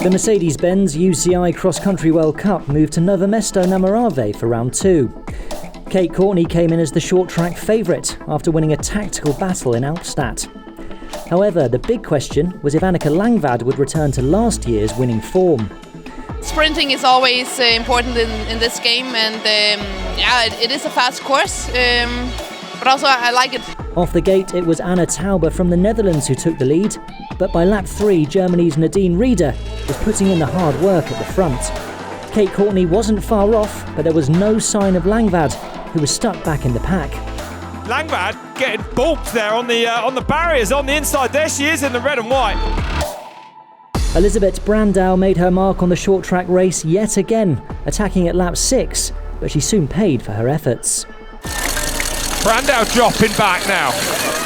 The Mercedes-Benz UCI Cross Country World Cup moved to Nove Mesto for round 2. Kate Courtney came in as the short track favourite after winning a tactical battle in Albstadt. However, the big question was if Annika Langvad would return to last year's winning form. Sprinting is always important in this game, and it is a fast course, but also I like it. Off the gate, it was Anna Tauber from the Netherlands who took the lead, but by lap 3, Germany's Nadine Rieder was putting in the hard work at the front. Kate Courtney wasn't far off, but there was no sign of Langvad, who was stuck back in the pack. Langvad getting bulked there on the barriers on the inside. There she is in the red and white. Elisabeth Brandau made her mark on the short track race yet again, attacking at lap 6, but she soon paid for her efforts. Brandau dropping back now.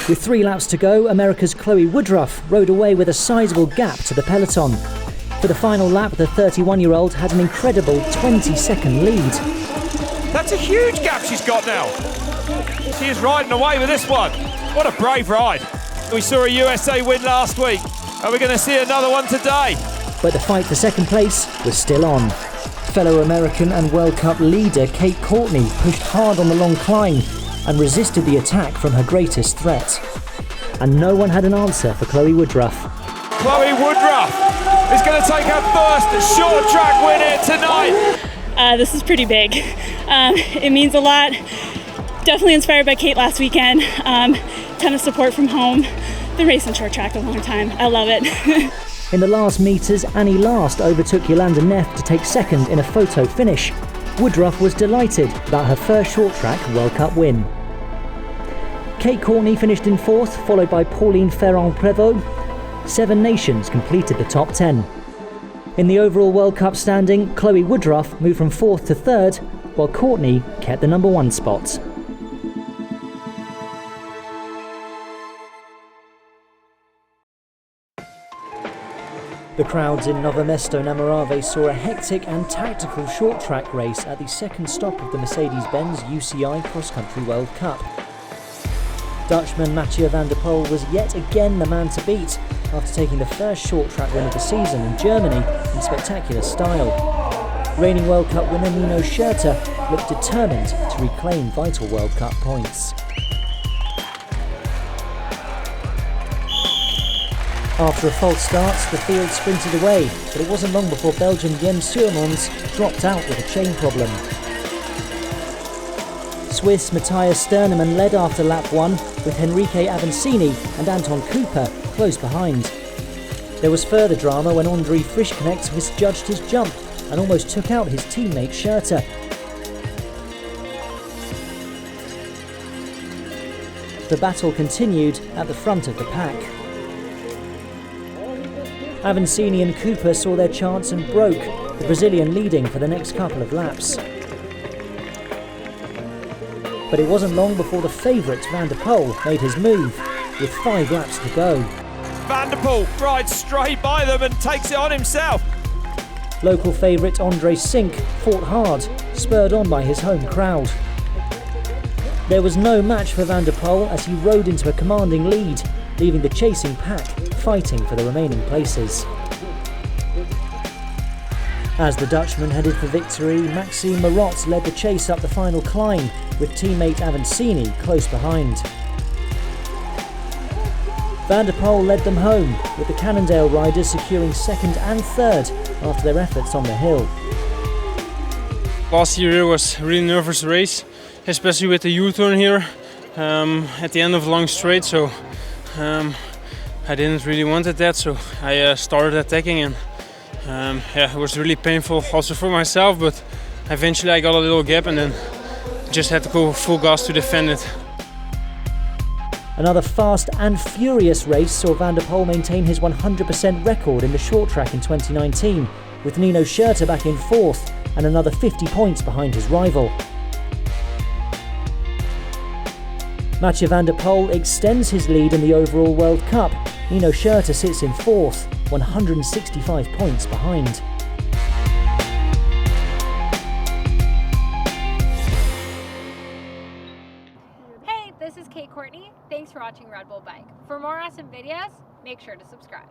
With 3 laps to go, America's Chloe Woodruff rode away with a sizeable gap to the peloton. For the final lap, the 31-year-old had an incredible 20-second lead. That's a huge gap she's got now. She is riding away with this one. What a brave ride. We saw a USA win last week. Are we going to see another one today? But the fight for second place was still on. Fellow American and World Cup leader Kate Courtney pushed hard on the long climb and resisted the attack from her greatest threat. And no one had an answer for Chloe Woodruff. Chloe Woodruff is going to take her first short track win here tonight. This is pretty big. It means a lot. Definitely inspired by Kate last weekend. Ton of support from home. Been racing short track a long time. I love it. In the last metres, Annie Last overtook Jolanda Neff to take second in a photo finish. Woodruff was delighted about her first short track World Cup win. Kate Courtney finished in 4th, followed by Pauline Ferrand-Prévot. 7 nations completed the top 10. In the overall World Cup standing, Chloe Woodruff moved from 4th to 3rd, while Courtney kept the number 1 spot. The crowds in Nove Mesto saw a hectic and tactical short track race at the second stop of the Mercedes-Benz UCI Cross Country World Cup. Dutchman Mathieu van der Poel was yet again the man to beat after taking the first short track win of the season in Germany in spectacular style. Reigning World Cup winner Nino Schurter looked determined to reclaim vital World Cup points. After a false start, the field sprinted away, but it wasn't long before Belgian Jens Suurmans dropped out with a chain problem. Swiss Mathias Stirneman led after lap 1, with Henrique Avancini and Anton close behind. There was further drama when André Frischknecht misjudged his jump and almost took out his teammate Schurter. The battle continued at the front of the pack. Avancini and Cooper saw their chance and broke, the Brazilian leading for the next couple of laps. But it wasn't long before the favourite Van der Poel made his move, with 5 laps to go. Van der Poel rides straight by them and takes it on himself. Local favourite André Sink fought hard, spurred on by his home crowd. There was no match for Van der Poel as he rode into a commanding lead, leaving the chasing pack fighting for the remaining places. As the Dutchman headed for victory, Maxime Marot led the chase up the final climb, with teammate Avancini close behind. Van der Poel led them home, with the Cannondale riders securing 2nd and 3rd after their efforts on the hill. Last year was a really nervous race, especially with the U-turn here at the end of a long straight, so I didn't really want that, so I started attacking, and it was really painful also for myself, but eventually I got a little gap and then just had to go full gas to defend it. Another fast and furious race saw Van der Poel maintain his 100% record in the short track in 2019, with Nino Schurter back in 4th and another 50 points behind his rival. Mathieu van der Poel extends his lead in the overall World Cup. Nino Schurter sits in 4th, 165 points behind. Hey, this is Kate Courtney. Thanks for watching Red Bull Bike. For more awesome videos, make sure to subscribe.